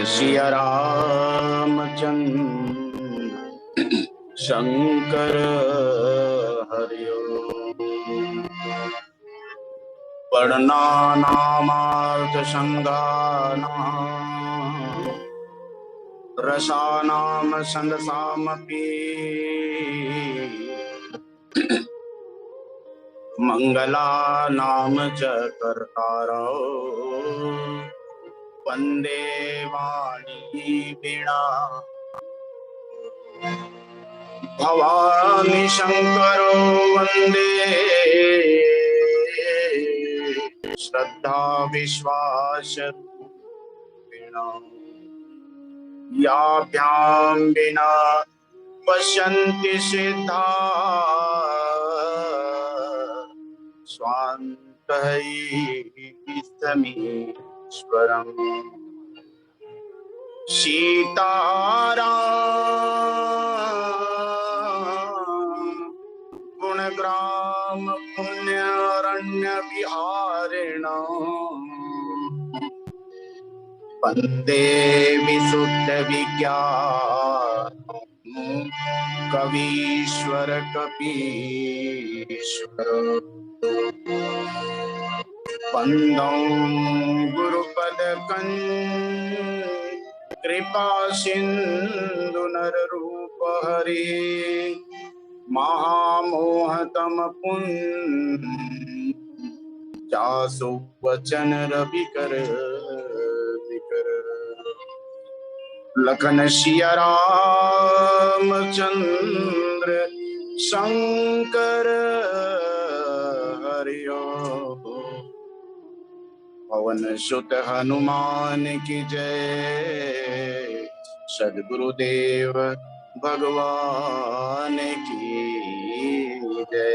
सिया रामचंद्र शंकर हरिओ वर्णनानामार्थ संगानां रसानां संदसामपि मंगलानां च कर्तारौ वंदे वाणी वीणा भवानी शंकरो वंदे श्रद्धा विश्वास वीणा याभ्यां विना पश्यन्ति सिद्धा स्वान्तैस्तमीश्वरम् सीताराम गुणग्राम पुण्यारण्य विहारिण वंदे विशुद्ध विज्ञान कवीश्वर कपीश्वर वंदौ गुरुपद कृपा सिंधु नर रूप हरि महामोहतम जासु वचन रवि कर लखन सिया रामचंद्र शंकर हरिओ पवन सुत हनुमान की जय सद्गुरुदेव भगवान की जय।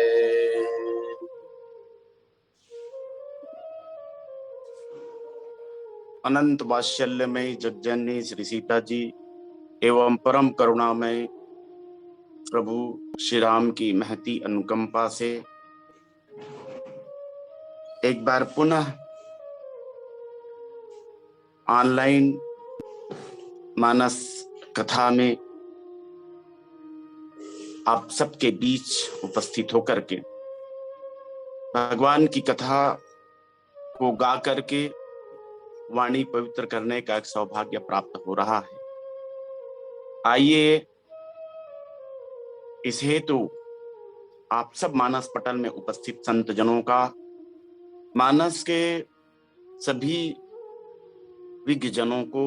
अनंत वात्सल्यमय जगजननी श्री सीता जी एवं परम करुणामय प्रभु श्री राम की महती अनुकंपा से एक बार पुनः ऑनलाइन मानस कथा में आप सबके बीच उपस्थित होकर के भगवान की कथा को गा करके वाणी पवित्र करने का एक सौभाग्य प्राप्त हो रहा है। आइए इस हेतु आप सब मानस पटल में उपस्थित संत जनों का, मानस के सभी विज्ञ जनों को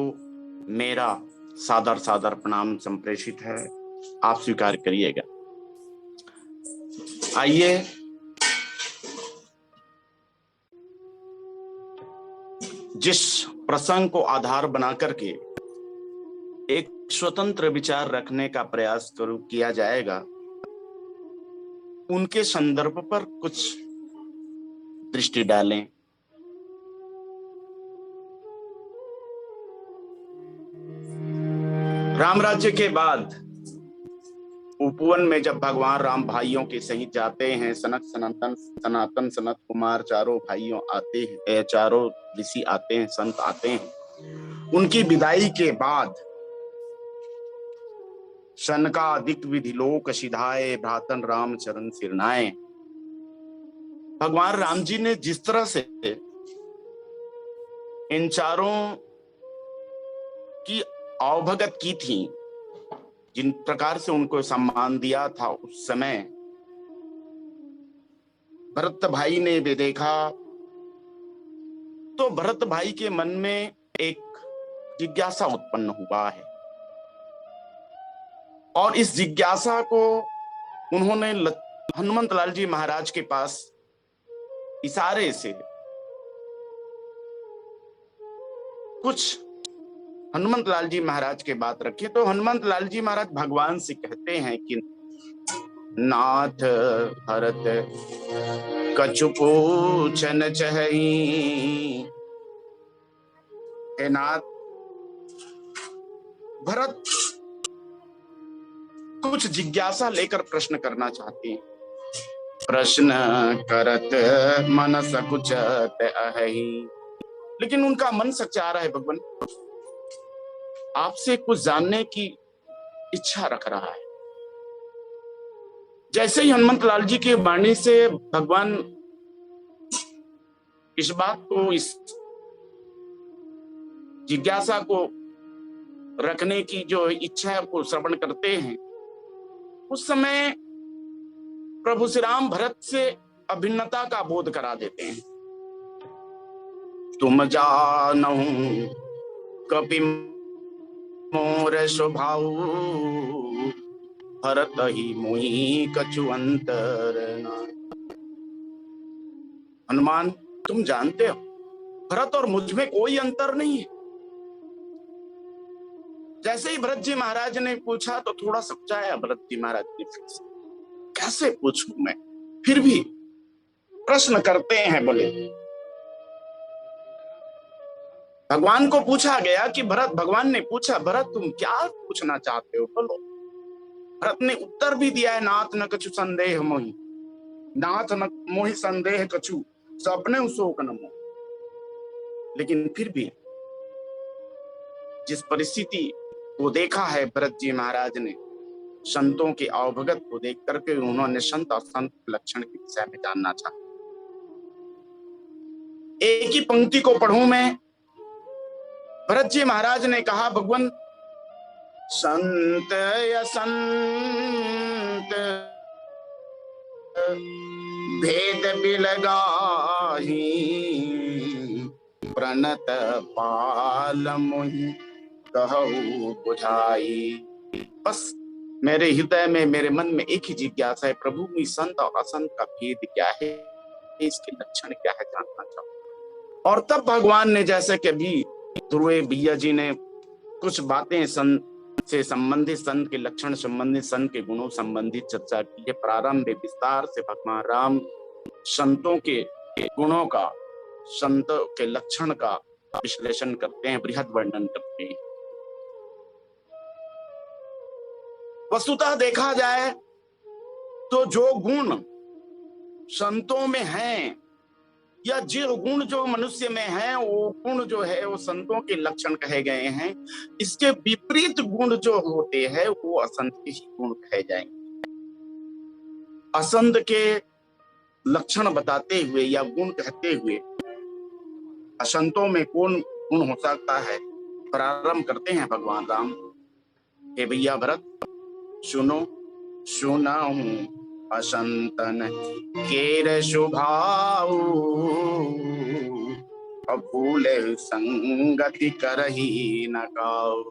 मेरा सादर सादर प्रणाम संप्रेषित है, आप स्वीकार करिएगा। आइए जिस प्रसंग को आधार बना करके एक स्वतंत्र विचार रखने का प्रयास किया जाएगा, उनके संदर्भ पर कुछ दृष्टि डालें। राम राज्य के बाद उपवन में जब भगवान राम भाइयों के सहित जाते हैं, सनातन सनत कुमार चारों भाइयों आते हैं, चारों ऋषि आते हैं, संत आते हैं। उनकी विदाई के बाद शनका, दिक विधि लोक सिधाए, भ्रातन राम चरण सिरनाए। भगवान राम जी ने जिस तरह से इन चारों की अवभगत की थी, जिन प्रकार से उनको सम्मान दिया था उस समय, भरत भाई ने भी देखा तो भरत भाई के मन में एक जिज्ञासा उत्पन्न हुआ है और इस जिज्ञासा को उन्होंने हनुमंत लाल जी महाराज के पास इशारे से कुछ हनुमंत लाल जी महाराज के बात रखी। तो हनुमंत लाल जी महाराज भगवान से कहते हैं कि नाथ भरत कछु पूछन चहि, हे नाथ, भरत कुछ जिज्ञासा लेकर प्रश्न करना चाहते हैं। प्रश्न करत मन सकुचत अहि, लेकिन उनका मन सच्चा रहा है भगवान, आपसे कुछ जानने की इच्छा रख रहा है। जैसे ही हनुमंत लाल जी की वाणी से भगवान इस बात को, इस जिज्ञासा को रखने की जो इच्छा को श्रवण करते हैं, उस समय प्रभु श्री राम भरत से अभिन्नता का बोध करा देते हैं। तुम जानहु कपि मोर स्वभाव, भरत ही मोहि कछु अंतर नाहि। हनुमान, तुम जानते हो भरत और मुझ में कोई अंतर नहीं है। जैसे ही भरत जी महाराज ने पूछा तो थोड़ा समझाया भरत जी महाराज ने, कैसे पूछूं मैं, फिर भी प्रश्न करते हैं। बोले भगवान को पूछा गया कि भरत, भगवान ने पूछा भरत तुम क्या पूछना चाहते हो, बोलो। भरत ने उत्तर भी दिया है, नाथ न कछु संदेह मोहि, नाथ न मोहि संदेह कछु, सपने शोक न मोहि। लेकिन फिर भी जिस परिस्थिति को देखा है भरत जी महाराज ने, संतों के अवभगत को देख करके उन्होंने संत और संत लक्षण के विषय में जानना चाहा। एक ही पंक्ति को पढ़ूं मैं। भरत जी महाराज ने कहा, भगवान संत असंत भेद बिलगाही, प्रणत पाल मोहि कहु बुझाई। बस मेरे हृदय में, मेरे मन में एक ही जिज्ञासा है, प्रभु में संत और असंत का भेद क्या है, इसके लक्षण क्या है, जानना चाहूं। और तब भगवान ने, जैसे कि अभी ध्रुवे भैया जी ने कुछ बातें संत से संबंधित, संत के लक्षण संबंधित, संत के गुणों संबंधित चर्चा की है। प्रारंभ में विस्तार से भगवान राम संतों के गुणों का, संतों के लक्षण का विश्लेषण करते हैं, बृहद वर्णन करते हैं। वस्तुतः देखा जाए तो जो गुण संतों में हैं, या जो गुण जो मनुष्य में है, वो गुण जो है वो संतों के लक्षण कहे गए हैं। इसके विपरीत गुण जो होते हैं वो असंत के ही गुण कहे जाएंगे। असंत के लक्षण बताते हुए या गुण कहते हुए असंतों में कौन गुण हो सकता है, प्रारंभ करते हैं भगवान राम। हे भैया भरत सुनो, सुनाऊं असंतन केर स्वभाव, भूले संगति करही न काऊ।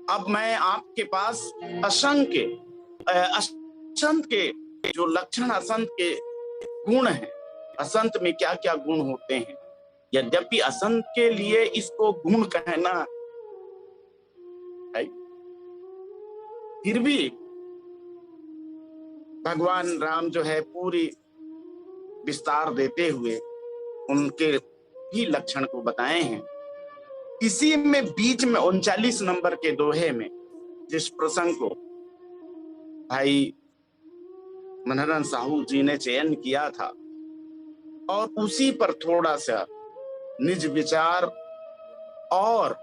अब मैं आपके पास असंत के जो लक्षण, असंत के गुण हैं, असंत में क्या क्या गुण होते हैं, यद्यपि असंत के लिए इसको गुण कहना है, फिर भी भगवान राम जो है पूरी विस्तार देते हुए उनके ही लक्षण को बताए हैं। इसी में बीच में 39 नंबर के दोहे में जिस प्रसंग को भाई मनहरन साहू जी ने चयन किया था, और उसी पर थोड़ा सा निज विचार और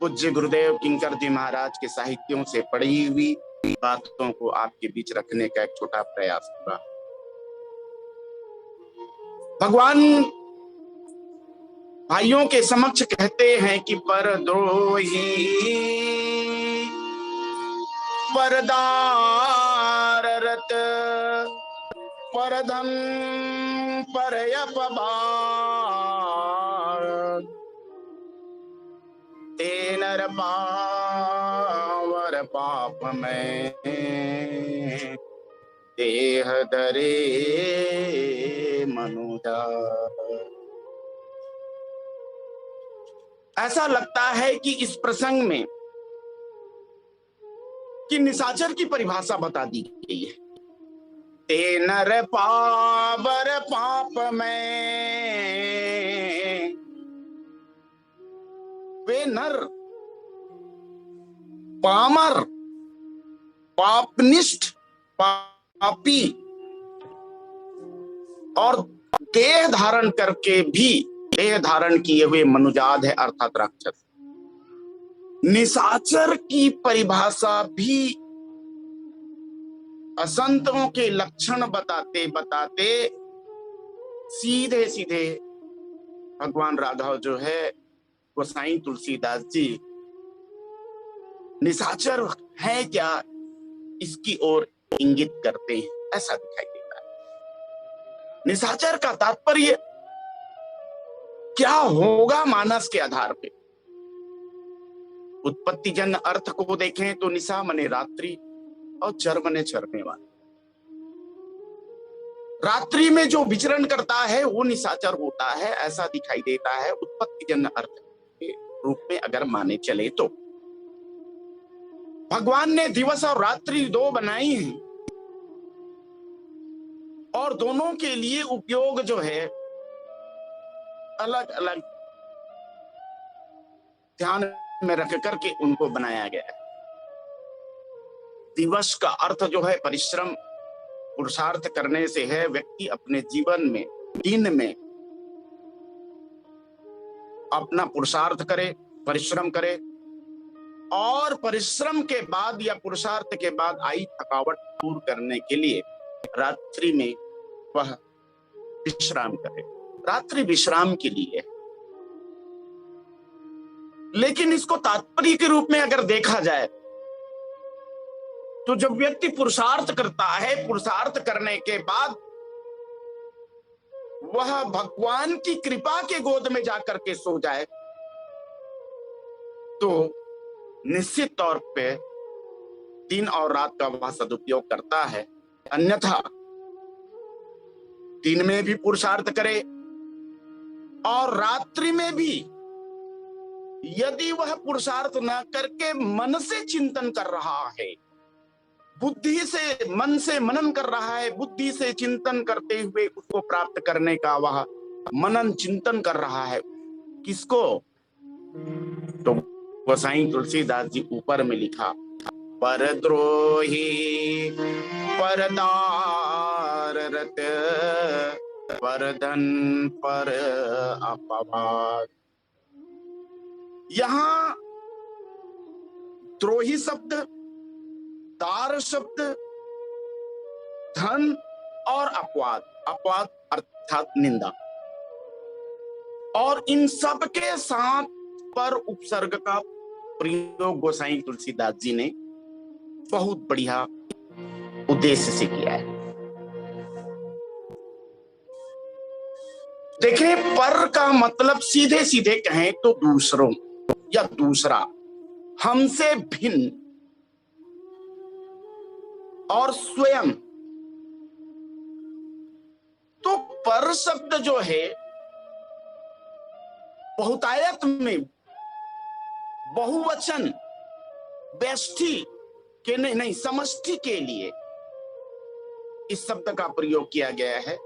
पूज्य गुरुदेव किंकर जी महाराज के साहित्यों से पढ़ी हुई बातों को आपके बीच रखने का एक छोटा प्रयास हुआ। भगवान भाइयों के समक्ष कहते हैं कि परद्रोही परदार रत परधन परयपबार तेनर पावर पाप में देह धरे मनुजा। ऐसा लगता है कि इस प्रसंग में कि निशाचर की परिभाषा बता दी गई है। ते नर पावर पाप में, वे नर पामर पापनिष्ठ पापी और देह धारण करके भी देह धारण किए हुए मनुजाद है अर्थात राक्षस। निशाचर की परिभाषा भी असंतों के लक्षण बताते बताते सीधे सीधे भगवान राघव जो है गोसाई तुलसीदास जी निशाचर है क्या इसकी ओर इंगित करते हैं, ऐसा दिखाई देता है। निशाचर का तात्पर्य क्या होगा मानस के आधार पे। उत्पत्ति जन अर्थ को देखें तो निशा मने रात्रि और चर मने चरने वाला। रात्रि में जो विचरण करता है वो निशाचर होता है, ऐसा दिखाई देता है उत्पत्ति जन अर्थ के रूप में अगर माने चले तो। भगवान ने दिवस और रात्रि दो बनाई हैं और दोनों के लिए उपयोग जो है अलग अलग ध्यान में रख करके उनको बनाया गया है। दिवस का अर्थ जो है परिश्रम पुरुषार्थ करने से है। व्यक्ति अपने जीवन में दिन में अपना पुरुषार्थ करे, परिश्रम करे और परिश्रम के बाद या पुरुषार्थ के बाद आई थकावट दूर करने के लिए रात्रि में वह विश्राम करे। रात्रि विश्राम के लिए। लेकिन इसको तात्पर्य के रूप में अगर देखा जाए तो जब व्यक्ति पुरुषार्थ करता है, पुरुषार्थ करने के बाद वह भगवान की कृपा के गोद में जाकर के सो जाए तो निश्चित तौर पे दिन और रात का वह सदुपयोग करता है। अन्यथा दिन में भी पुरुषार्थ करे और रात्रि में भी यदि वह पुरुषार्थ न करके मन से चिंतन कर रहा है, बुद्धि से मन से मनन कर रहा है, बुद्धि से चिंतन करते हुए उसको प्राप्त करने का वह मनन चिंतन कर रहा है, किसको? तो गोसाई तुलसीदास जी ऊपर में लिखा परद्रोही परदार रत परधन पर अपवाद। यहां द्रोही शब्द, दार शब्द, धन और अपवाद, अपवाद अर्थात निंदा, और इन सब के साथ पर उपसर्ग का प्रयोग गोसाई तुलसीदास जी ने बहुत बढ़िया उद्देश्य से किया है। देखें, पर का मतलब सीधे सीधे कहें तो दूसरों या दूसरा, हमसे भिन्न और स्वयं। तो पर शब्द जो है बहुतायत में बहुवचन व्यष्टि के नहीं समष्टि के लिए इस शब्द का प्रयोग किया गया है।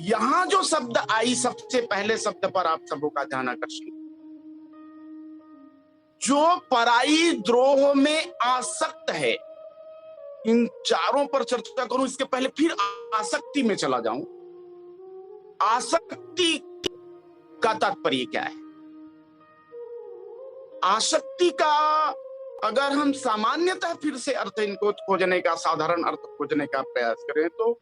यहां जो शब्द आई, सबसे पहले शब्द पर आप सबों का ध्यान आकर्षित, जो पराई द्रोह में आसक्त है। इन चारों पर चर्चा करूं इसके पहले फिर आसक्ति में चला जाऊं। आसक्ति का तात्पर्य क्या है? आसक्ति का अगर हम सामान्यतः फिर से अर्थ इनको खोजने का, साधारण अर्थ खोजने का प्रयास करें तो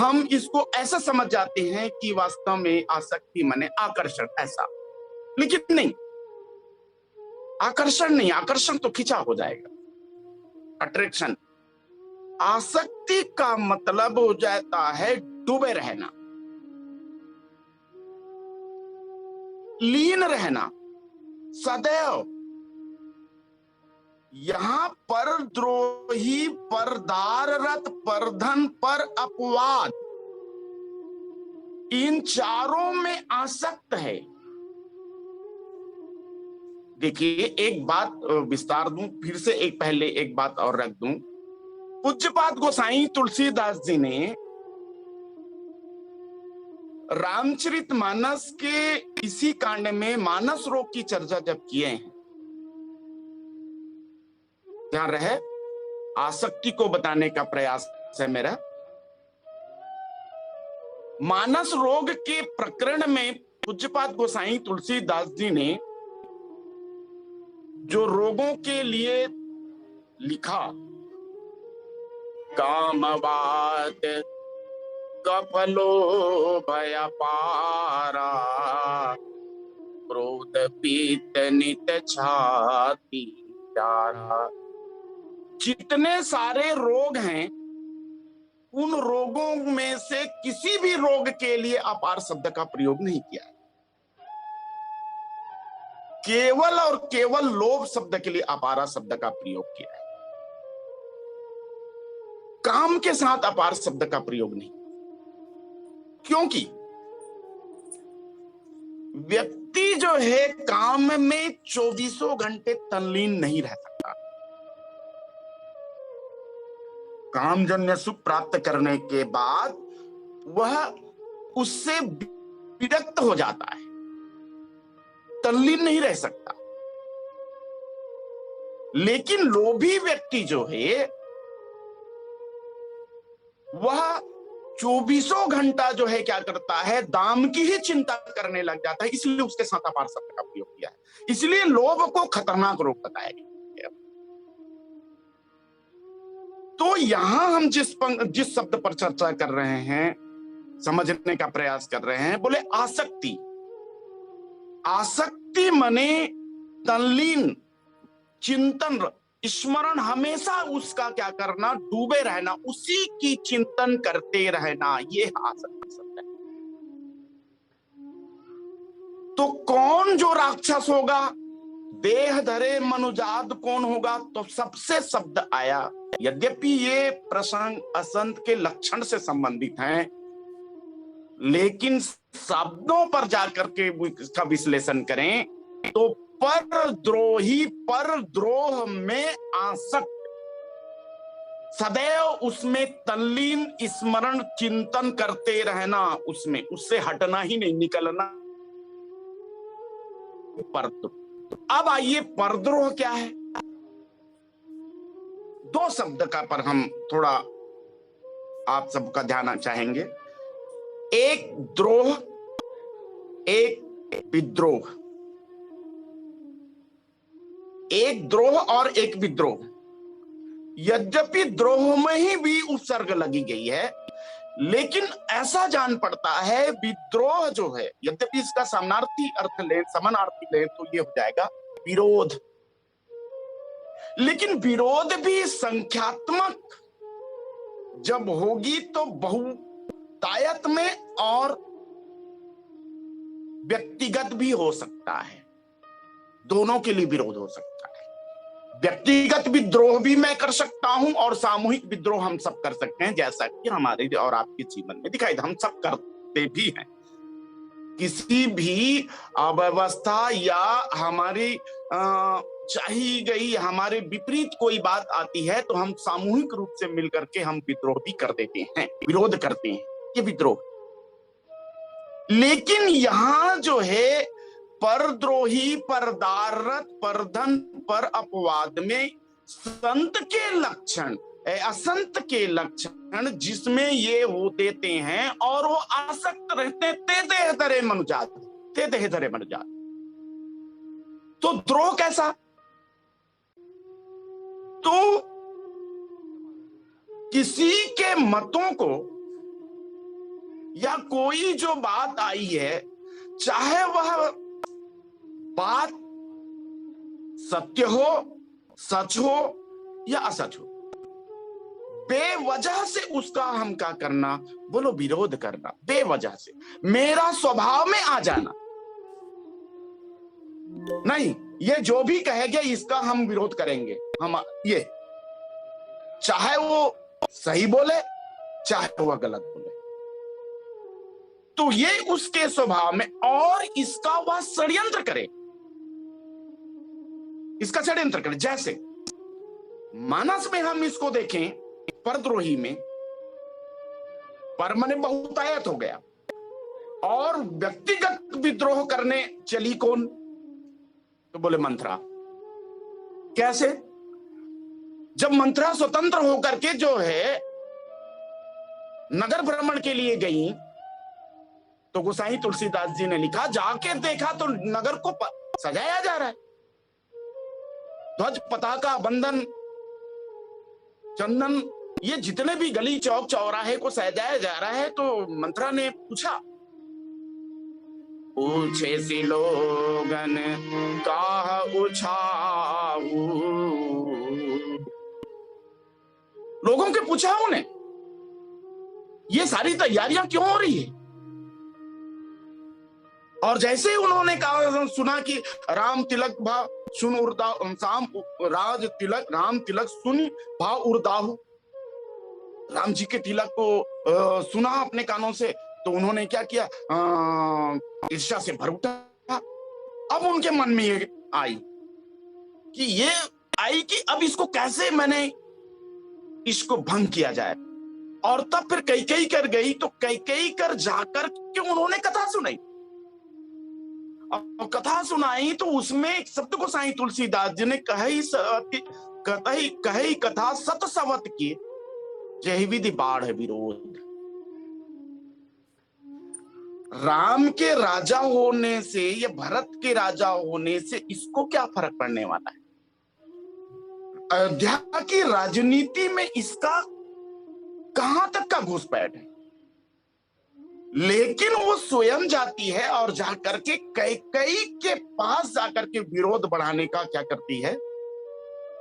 हम इसको ऐसा समझ जाते हैं कि वास्तव में आसक्ति माने आकर्षण, ऐसा। लेकिन नहीं, आकर्षण नहीं, आकर्षण तो खिंचा हो जाएगा, अट्रैक्शन। आसक्ति का मतलब हो जाता है डूबे रहना, लीन रहना, सदैव। यहां पर द्रोही, परदार रत, परधन, पर अपवाद, इन चारों में आसक्त है। देखिए, एक बात विस्तार दूं, फिर से एक पहले एक बात और रख दूं। पूज्यपाद गोसाई तुलसीदास जी ने रामचरितमानस के इसी कांड में मानस रोग की चर्चा जब किए हैं, ध्यान रहे, आसक्ति को बताने का प्रयास है मेरा। मानस रोग के प्रकरण में पूज्यपाद गोसाई तुलसीदास जी ने जो रोगों के लिए लिखा, कामवाद कफलो भयपारा, क्रोध पीत नित छाती डारा, जितने सारे रोग हैं, उन रोगों में से किसी भी रोग के लिए अपार शब्द का प्रयोग नहीं किया, केवल और केवल लोभ शब्द के लिए अपारा शब्द का प्रयोग किया है। काम के साथ अपार शब्द का प्रयोग नहीं, क्योंकि व्यक्ति जो है काम में 24 घंटे तल्लीन नहीं रह सकता। कामजन्य सुख प्राप्त करने के बाद वह उससे विरक्त हो जाता है, तल्लीन नहीं रह सकता। लेकिन लोभी व्यक्ति जो है वह 24 घंटा जो है क्या करता है, दाम की ही चिंता करने लग जाता है, इसलिए उसके साथ अपार शब्द का प्रयोग किया है। इसलिए लोभ को खतरनाक रोग बताया गया। तो यहां हम जिस शब्द पर चर्चा कर रहे हैं, समझने का प्रयास कर रहे हैं, बोले आसक्ति। आसक्ति मने तल्लीन, चिंतन, स्मरण, हमेशा उसका क्या करना, डूबे रहना, उसी की चिंतन करते रहना, ये आसक्ति शब्द है। तो कौन जो राक्षस होगा, देह धरे मनुजात कौन होगा, तो सबसे शब्द आया। यद्यपि ये प्रसंग असंत के लक्षण से संबंधित हैं, लेकिन शब्दों पर जाकर के इसका विश्लेषण करें तो परद्रोही, पर द्रोह में आसक्त, सदैव उसमें तल्लीन, स्मरण, चिंतन करते रहना, उसमें उससे हटना ही नहीं, निकलना। परद्रोह। अब आइए, परद्रोह क्या है? दो शब्द का पर हम थोड़ा आप सबका ध्यान चाहेंगे। एक द्रोह, एक विद्रोह। एक द्रोह और एक विद्रोह। यद्यपि द्रोह में ही भी उपसर्ग लगी गई है, लेकिन ऐसा जान पड़ता है विद्रोह जो है, यद्यपि इसका समानार्थी अर्थ लें, समानार्थी लें तो ये हो जाएगा विरोध। लेकिन विरोध भी संख्यात्मक जब होगी तो बहुतायत में और व्यक्तिगत भी हो सकता है, दोनों के लिए विरोध हो सकता है। व्यक्तिगत विद्रोह भी मैं कर सकता हूं और सामूहिक विद्रोह हम सब कर सकते हैं, जैसा कि हमारे और आपके जीवन में दिखाई, हम सब करते भी हैं। किसी भी अव्यवस्था या हमारी चाही गई, हमारे विपरीत कोई बात आती है तो हम सामूहिक रूप से मिलकर के हम विद्रोह भी कर देते हैं, विरोध करते हैं, ये विद्रोह। लेकिन यहां जो है परद्रोही, परदारत, परधन, पर अपवाद में संत के लक्षण, असंत के लक्षण जिसमें ये हो देते हैं और वो आसक्त रहते, ते देह धरे मनुजात, ते देह धरे मनुजात। तो द्रोह कैसा? तो किसी के मतों को या कोई जो बात आई है, चाहे वह बात सत्य हो, सच हो या असच हो, बेवजह से उसका हम क्या करना, बोलो विरोध करना, बेवजह से मेरा स्वभाव में आ जाना, नहीं ये जो भी कहेगा इसका हम विरोध करेंगे, हम ये चाहे वो सही बोले चाहे वह गलत बोले, तो ये उसके स्वभाव में, और इसका वह षड्यंत्र करे, इसका षड्यंत्र करे। जैसे मानस में हम इसको देखें, परद्रोही में पर मने बहुतायत हो गया, और व्यक्तिगत विद्रोह करने चली कौन, तो बोले मंथरा। कैसे? जब मंथरा स्वतंत्र होकर के जो है नगर भ्रमण के लिए गई, तो गोसाई तुलसीदास जी ने लिखा, जाके देखा तो नगर को सजाया जा रहा है, ध्वज पताका बंधन चंदन, ये जितने भी गली चौक चौराहे को सजाया जा रहा है। तो मंत्रा ने पूछा, पूछे सी लोगन काह उछाऊ, लोगों के पूछा उन्हें ये सारी तैयारियां क्यों हो रही है, और जैसे ही उन्होंने कहा, सुना कि राम तिलक भा सुन उर्दा शाम राज तिलक, राम तिलक सुन भा उर्दाहु, राम जी के तिलक को सुना अपने कानों से, तो उन्होंने क्या किया, ईर्ष्या से भर उठा। अब उनके मन में ये आई कि अब इसको कैसे मैंने इसको भंग किया जाए, और तब फिर कैकेयी कर गई, तो कैकेयी कर जाकर के उन्होंने कथा सुनाई, और कथा सुनाई तो उसमें एक शब्द को साईं तुलसीदास जी ने कही कथा सत सवत की जय विधि बाढ़ विरोध। राम के राजा होने से या भरत के राजा होने से इसको क्या फर्क पड़ने वाला है, अयोध्या की राजनीति में इसका कहां तक का घुसपैठ है। लेकिन वो स्वयं जाती है और जाकर के कैकेयी के पास जाकर के विरोध बढ़ाने का क्या करती है,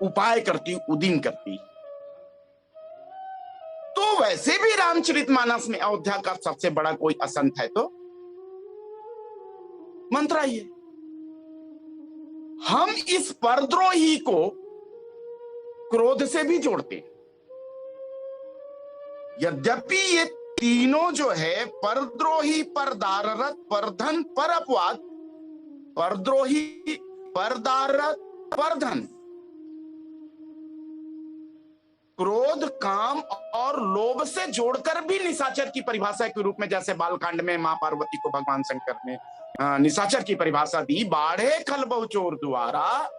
उपाय करती, उदिम करती। तो वैसे भी रामचरितमानस में अयोध्या का सबसे बड़ा कोई असंत है तो मंत्रा ही है। हम इस परद्रोही को क्रोध से भी जोड़ते हैं, यद्यपि ये तीनों जो है, परद्रोही, परदाररत, परधन, पर अपवाद, परद्रोही, परदाररत, परधन, क्रोध, काम और लोभ से जोड़कर भी निशाचर की परिभाषा के रूप में, जैसे बालकांड में मां पार्वती को भगवान शंकर ने निशाचर की परिभाषा दी, बाढ़े खल बहु चोर द्वारा,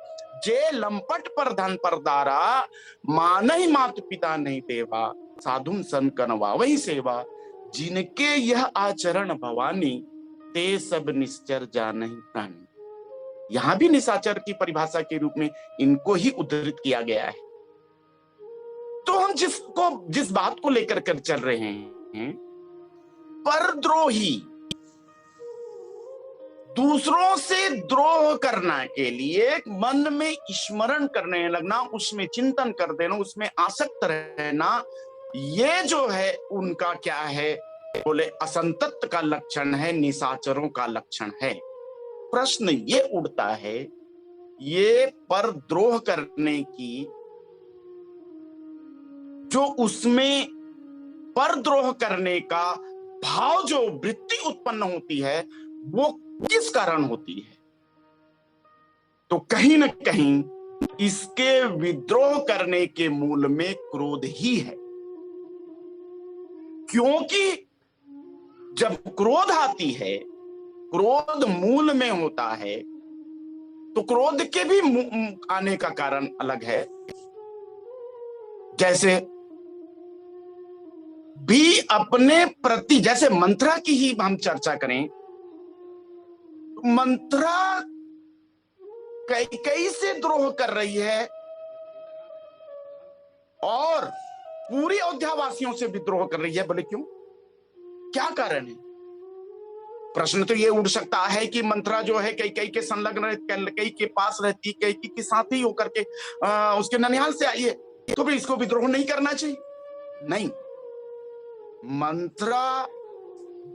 जे लंपट पर धन परदारा, मान ही मात पिता नहीं देवा, साधुन सन कनवा वही सेवा, जिनके यह आचरण भवानी, ते सब निश्चर जानहि प्राणी। यहां भी निशाचर की परिभाषा के रूप में इनको ही उद्धृत किया गया है। तो हम जिस बात को लेकर कर चल रहे हैं, परद्रोही, दूसरों से द्रोह करना के लिए मन में स्मरण करने लगना, उसमें चिंतन कर देना, उसमें आसक्त रहना, ये जो है उनका क्या है, बोले असंतत्व का लक्षण है, निशाचरों का लक्षण है। प्रश्न ये उठता है, ये परद्रोह करने की जो उसमें परद्रोह करने का भाव, जो वृत्ति उत्पन्न होती है, वो किस कारण होती है? तो कहीं न कहीं इसके विद्रोह करने के मूल में क्रोध ही है, क्योंकि जब क्रोध आती है, क्रोध मूल में होता है, तो क्रोध के भी आने का कारण अलग है। जैसे भी अपने प्रति, जैसे मंथरा की ही हम चर्चा करें, मंथरा कैकेयी से द्रोह कर रही है और पूरी अयोध्या वासियों से विद्रोह कर रही है। बोले क्यों? क्या कारण है? प्रश्न तो ये उठ सकता है कि मंत्रा जो है कैकेयी के संलग्न, कैकेयी के पास रहती, कैकेयी के साथ ही होकर के उसके ननिहाल से आई है, तो भी इसको विद्रोह नहीं करना चाहिए। नहीं, मंत्रा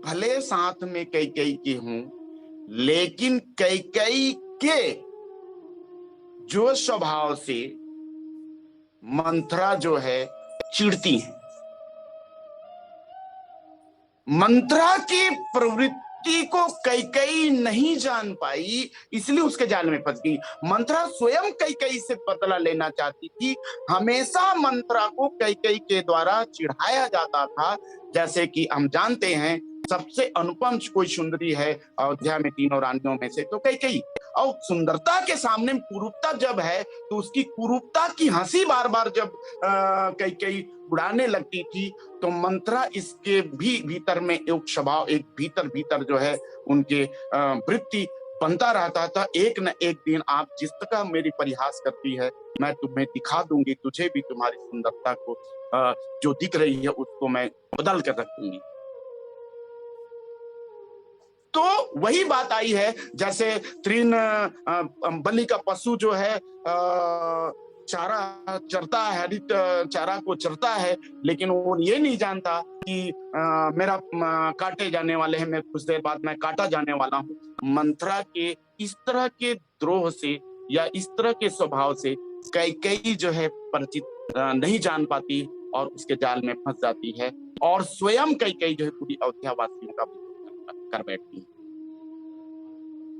भले साथ में कैकेयी की हूं, लेकिन कैकेयी के जो स्वभाव से मंत्रा जो है चिढ़ती है, मंत्रा की प्रवृत्ति को कैकेयी नहीं जान पाई, इसलिए उसके जाल में फंस गई। मंत्रा स्वयं कैकेयी से बदला लेना चाहती थी। हमेशा मंत्रा को कैकेयी के द्वारा चिढ़ाया जाता था। जैसे कि हम जानते हैं, सबसे अनुपम कोई सुंदरी है अयोध्या में तीनों रानियों में से, तो कैकेयी। और सुंदरता के सामने कुरूपता जब है, तो उसकी कुरूपता की हंसी बार बार जब कैकेयी उड़ाने लगती थी, तो मंत्रा इसके भी भीतर में एक स्वभाव, एक भीतर भीतर जो है उनके वृत्ति बनता रहता था। एक न एक दिन आप जिस तरह मेरी परिहास करती है, मैं तुम्हें दिखा दूंगी, तुझे भी तुम्हारी सुंदरता को जो दिख रही है उसको मैं बदल कर रख दूंगी। तो वही बात आई है, जैसे तृण बलि का पशु जो है चारा चरता है, हरित चारा को चरता है, लेकिन वो ये नहीं जानता कि मेरा काटे जाने वाले हैं, मैं कुछ देर बाद मैं काटा जाने वाला हूं। मंत्रा के इस तरह के द्रोह से या इस तरह के स्वभाव से कैकेयी जो है परिचित नहीं जान पाती और उसके जाल में फंस जाती है, और स्वयं कैकेयी जो है पूरी अयोध्या वासियों का कर बैठती है।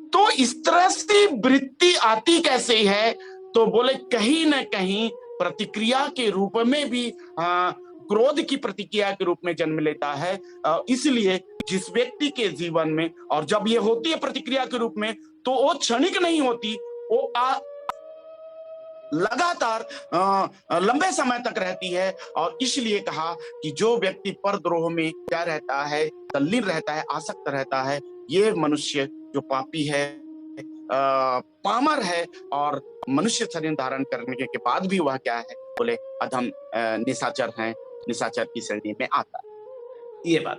तो इस तरह से वृत्ति आती कैसे है? तो बोले कहीं न कहीं प्रतिक्रिया के रूप में भी क्रोध की प्रतिक्रिया के रूप में जन्म लेता है। इसलिए जिस व्यक्ति के जीवन में, और जब ये होती है प्रतिक्रिया के रूप में, तो वो क्षणिक नहीं होती, वो लगातार लंबे समय तक रहती है। और इसलिए कहा कि जो व्यक्ति परद्रोह में क्या रहता है, तल्लीन रहता है, आसक्त रहता है, ये मनुष्य जो पापी है, पामर है, और मनुष्य शरीर धारण करने के बाद भी वह क्या है, बोले अधम निशाचर है, निशाचर की श्रेणी में आता है। ये बात।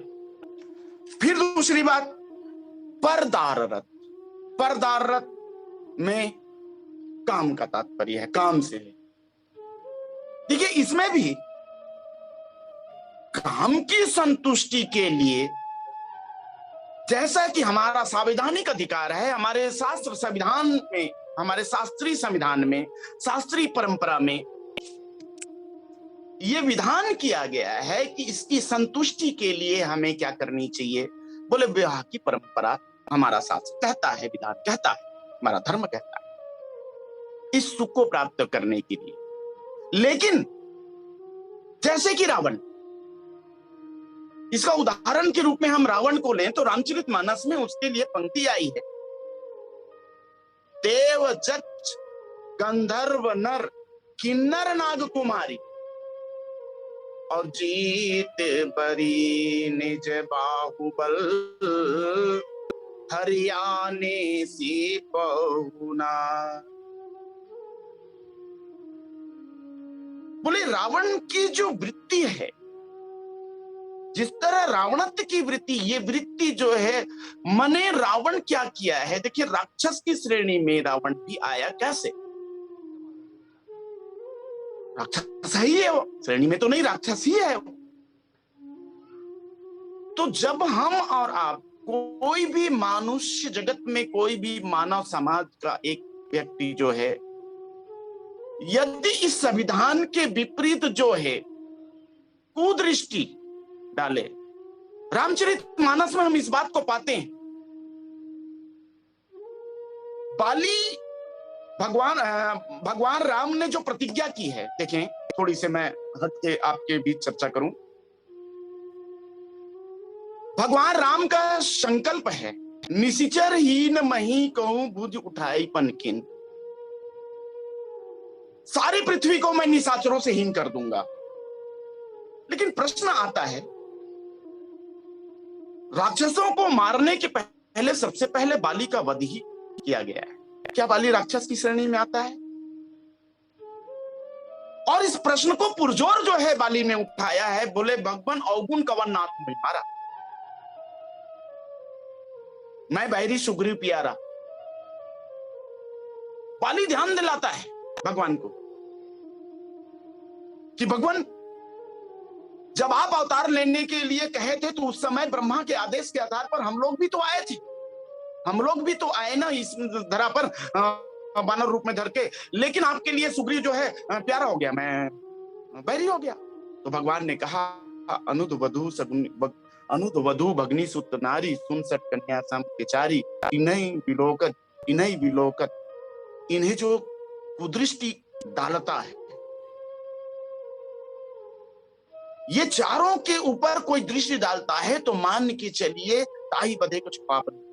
फिर दूसरी बात, परदाररत। परदाररत में काम का तात्पर्य है, काम से है। देखिए, इसमें भी काम की संतुष्टि के लिए, जैसा कि हमारा संवैधानिक अधिकार है, हमारे शास्त्र संविधान में, हमारे शास्त्रीय संविधान में, शास्त्रीय परंपरा में यह विधान किया गया है कि इसकी संतुष्टि के लिए हमें क्या करनी चाहिए। बोले विवाह की परंपरा, हमारा शास्त्र कहता है, विधान कहता है, हमारा धर्म कहता है, इस सुख को प्राप्त करने के लिए। लेकिन जैसे कि रावण, इसका उदाहरण के रूप में हम रावण को लें, तो रामचरितमानस में उसके लिए पंक्ति आई है, देव जच गंधर्व नर किन्नर नाग कुमारी, और जीत बरी निज बाहुबल हरियाणे सी पहुना। बोले रावण की जो वृत्ति है, जिस तरह रावणत्व की वृत्ति, ये वृत्ति जो है, मने रावण क्या किया है। देखिए, राक्षस की श्रेणी में रावण भी आया कैसे? राक्षस ही है वो, श्रेणी में तो नहीं, राक्षस ही है वो। तो जब हम और आप, कोई भी मनुष्य जगत में, कोई भी मानव समाज का एक व्यक्ति जो है, यदि इस संविधान के विपरीत जो है कुदृष्टि डाले, रामचरितमानस में हम इस बात को पाते हैं। बाली भगवान राम ने जो प्रतिज्ञा की है, देखें, थोड़ी से मैं हट के आपके बीच चर्चा करूं। भगवान राम का संकल्प है, निशिचर हीन मही कहूं भुज उठाई पनकिन, सारी पृथ्वी को मैं निशाचरों से हीन कर दूंगा। लेकिन प्रश्न आता है, राक्षसों को मारने के पहले सबसे पहले बाली का वध ही किया गया है। क्या बाली राक्षस की श्रेणी में आता है? और इस प्रश्न को पुरजोर जो है बाली ने उठाया है, बोले भगवान अवगुण कवन नाथ में मारा। मैं बैरी सुग्रीव प्यारा। बाली ध्यान दिलाता है भगवान को कि भगवान, जब आप अवतार लेने के लिए कहे थे तो उस समय ब्रह्मा के आदेश के आधार पर हम लोग भी तो आए थे, हम लोग भी तो आए ना इस धरा पर वानर रूप में धर के, लेकिन आपके लिए सुग्रीव जो है प्यारा हो गया, मैं बैरी हो गया। तो भगवान ने कहा, अनुद वधु भगनी सुत नारी सुन सट कन्या सम बेचारी, इन्हीं विलोकत। इन्हें जो कुदृष्टि डालता है, ये चारों के ऊपर कोई दृष्टि डालता है तो मान के चलिए ताही बधे कुछ पाप नहीं।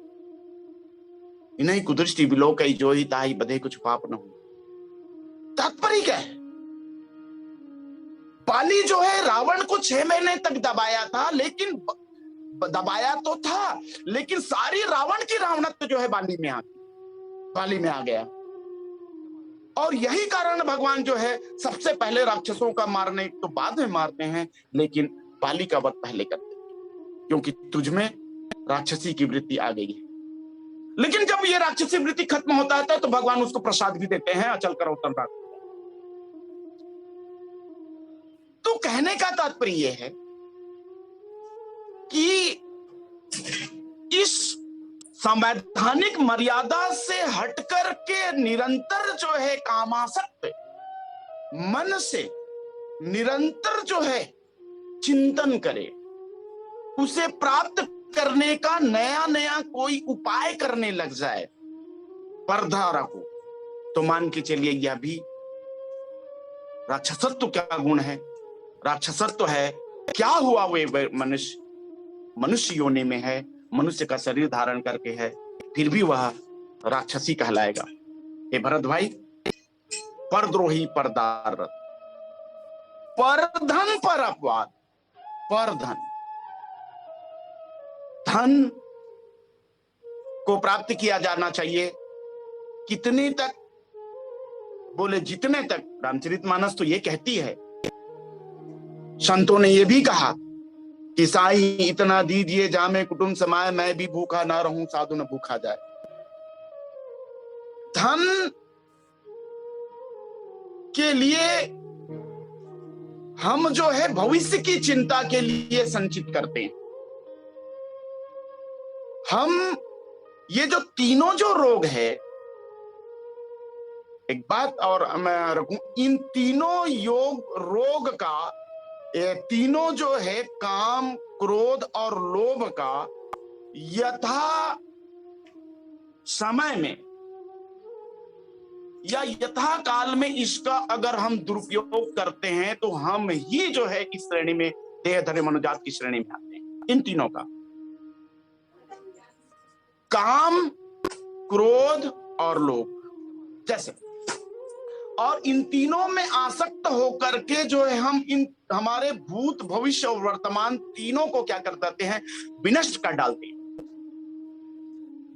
इन्हीं कुदृष्टि विलोक जो ही ताही बधे कुछ पाप न हो। तात्पर्य क्या है? बाली जो है रावण को 6 महीने तक दबाया था, लेकिन दबाया तो था, लेकिन सारी रावण की रावणत्व जो है बाली में आ गया। और यही कारण भगवान जो है सबसे पहले राक्षसों का मारने तो बाद में मारते हैं, लेकिन बाली का वध पहले करते हैं, क्योंकि तुझमें राक्षसी की वृत्ति आ गई है। लेकिन जब ये राक्षसी वृत्ति खत्म होता है तो भगवान उसको प्रसाद भी देते हैं, अचल कर उत्तर राख। तो कहने का तात्पर्य यह है कि इस संवैधानिक मर्यादा से हटकर के निरंतर जो है कामासक्त मन से निरंतर जो है चिंतन करे, उसे प्राप्त करने का नया नया कोई उपाय करने लग जाए परधारा को, तो मान के चलिए यह भी राक्षसत्व क्या गुण है? राक्षसत्व है क्या हुआ वे मनुष्य योनि में है, मनुष्य का शरीर धारण करके है, फिर भी वह राक्षसी कहलाएगा। हे भरत भाई, परद्रोही परदार, परधन पर अपवाद, परधन, धन को प्राप्त किया जाना चाहिए। कितने तक? बोले जितने तक। रामचरितमानस तो ये कहती है, संतों ने ये भी कहा कि साई इतना दीजिए जामे कुटुंब समाए, मैं भी भूखा ना रहूं साधु न भूखा जाए। धन के लिए हम जो है भविष्य की चिंता के लिए संचित करते हैं। हम ये जो तीनों जो रोग है, एक बात और मैं रखूं, इन तीनों रोग का, ये तीनों जो है काम, क्रोध और लोभ का यथा समय में या यथा काल में इसका अगर हम दुरुपयोग करते हैं तो हम ही जो है इस श्रेणी में, देहधर्य मनुजात की श्रेणी में आते हैं। इन तीनों का, काम, क्रोध और लोभ जैसे, और इन तीनों में आसक्त होकर के जो है हम इन हमारे भूत भविष्य और वर्तमान तीनों को क्या कर देते हैं? विनष्ट कर डालते हैं।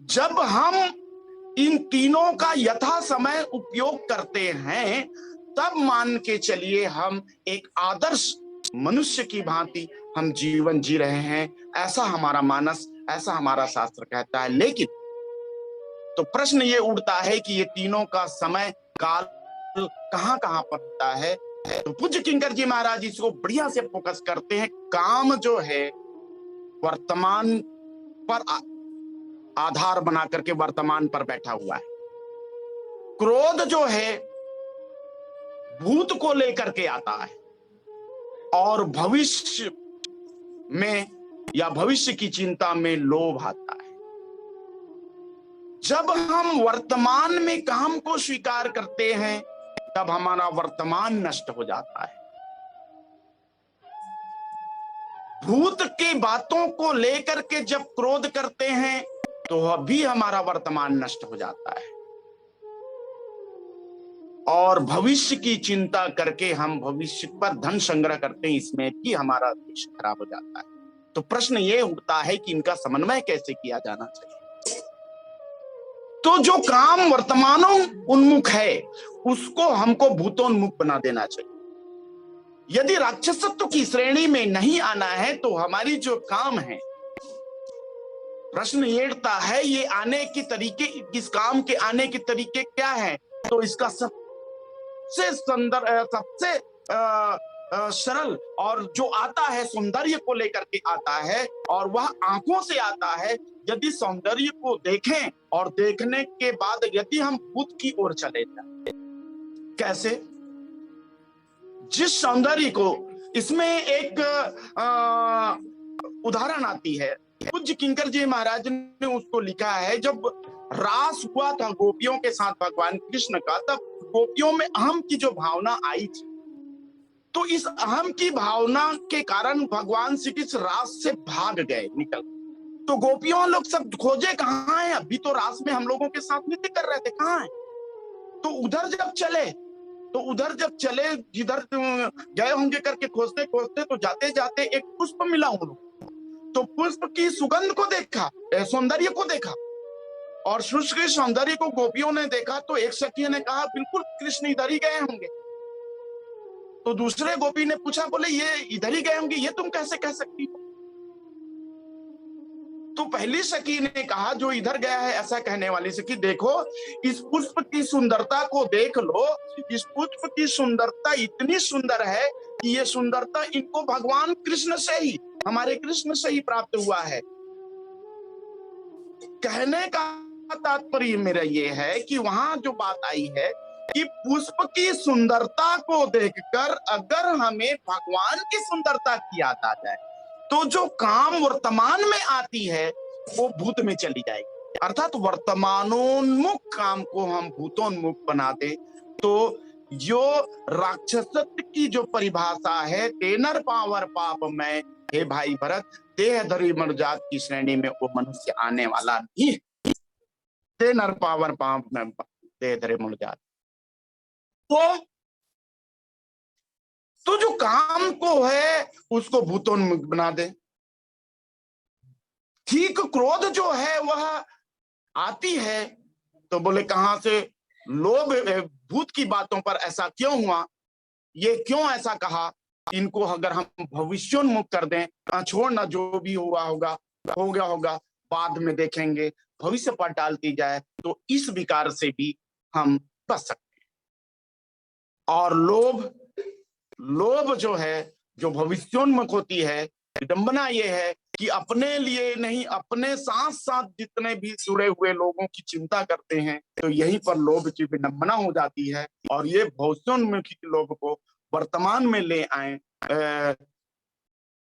जब हम इन तीनों का यथा समय उपयोग करते हैं, तब मान के चलिए हम एक आदर्श मनुष्य की भांति हम जीवन जी रहे हैं, ऐसा हमारा मानस, ऐसा हमारा शास्त्र कहता है। लेकिन तो प्रश्न ये उठता है कि ये तीनों का समय काल कहां कहां पर होता है? तो पूज्य किंकर जी महाराज इसको बढ़िया से फोकस करते हैं। काम जो है वर्तमान पर आधार बना करके वर्तमान पर बैठा हुआ है। क्रोध जो है भूत को लेकर के आता है, और भविष्य में या भविष्य की चिंता में लोभ आता है। जब हम वर्तमान में काम को स्वीकार करते हैं, तब हमारा वर्तमान नष्ट हो जाता है। भूत की बातों को लेकर के जब क्रोध करते हैं, तो अभी हमारा वर्तमान नष्ट हो जाता है, और भविष्य की चिंता करके हम भविष्य पर धन संग्रह करते हैं, इसमें भी हमारा देश खराब हो जाता है। तो प्रश्न ये उठता है कि इनका समन्वय कैसे किया जाना चाहिए? तो जो काम वर्तमानों उन्मुख है, उसको हमको भूतोन्मुख बना देना चाहिए। यदि राक्षसत्व की श्रेणी में नहीं आना है, तो हमारी जो काम है प्रश्न ये उठता है, ये आने की तरीके, इस काम के आने के तरीके क्या है? तो इसका सबसे सुंदर, सबसे सरल और जो आता है सौंदर्य को लेकर के आता है, और वह आंखों से आता है। यदि सौंदर्य को देखें और देखने के बाद यदि हम भूत की ओर चले जाए, कैसे? जिस सौंदर्य को, इसमें एक उदाहरण आती है, पूज्य किंकर जी महाराज ने उसको लिखा है, जब रास हुआ था गोपियों के साथ भगवान कृष्ण का, तब गोपियों में अहम की जो भावना आई थी, तो इस अहम की भावना के कारण भगवान श्री कृष्ण रास से भाग गए, निकल। तो गोपियों लोग सब खोजे, कहाँ है? अभी तो रास में हम लोगों के साथ नृत्य कर रहे थे, कहाँ है? तो उधर जब चले, जिधर गए होंगे करके खोजते खोजते, तो जाते जाते एक पुष्प मिला उन लोग। तो पुष्प की सुगंध को देखा, सौंदर्य को देखा, और शुष्क के सौंदर्य को गोपियों ने देखा। तो एक सखी ने कहा, बिल्कुल कृष्ण इधर ही गए होंगे। तो दूसरे गोपी ने पूछा, बोले ये इधर ही गए होंगे, ये तुम कैसे कह सकती हो? तो पहली सखी ने कहा, जो इधर गया है, ऐसा कहने वाली सखी, देखो इस पुष्प की सुंदरता को देख लो। इस पुष्प की सुंदरता इतनी सुंदर है कि ये सुंदरता इनको भगवान कृष्ण से ही, हमारे कृष्ण से ही प्राप्त हुआ है। कहने का तात्पर्य मेरा ये है कि वहां जो बात आई है कि पुष्प की सुंदरता को देखकर अगर हमें भगवान की सुंदरता की याद आ जाए, तो जो काम वर्तमान में आती है वो भूत में चली जाएगी। अर्थात वर्तमानोन्मुख काम को हम भूतोन्मुख बना दे, तो जो राक्षसत्व की जो परिभाषा है, तेनर पावर पाप में, हे भाई भरत, देह धरी मनुजात की श्रेणी में वो मनुष्य आने वाला नहीं। तेनर पावर पाप में देह धरे मनुजात। तो जो काम को है उसको भूतोन्मुख बना दे। ठीक, क्रोध जो है वह आती है, तो बोले कहां से? लोभ, भूत की बातों पर ऐसा क्यों हुआ, ये क्यों ऐसा कहा? इनको अगर हम भविष्योन्मुख कर दें, छोड़ना, जो भी हुआ होगा हो गया होगा, बाद में देखेंगे, भविष्य पर डालती जाए, तो इस विकार से भी हम बच सकते हैं। और लोभ जो है, जो भविष्योन्मुख होती है, विडंबना ये है कि अपने लिए नहीं, अपने साथ साथ जितने भी जुड़े हुए लोगों की चिंता करते हैं, तो यहीं पर लोभ की विडंबना हो जाती है। और ये भविष्योन्मुखी लोभ को वर्तमान में ले आए,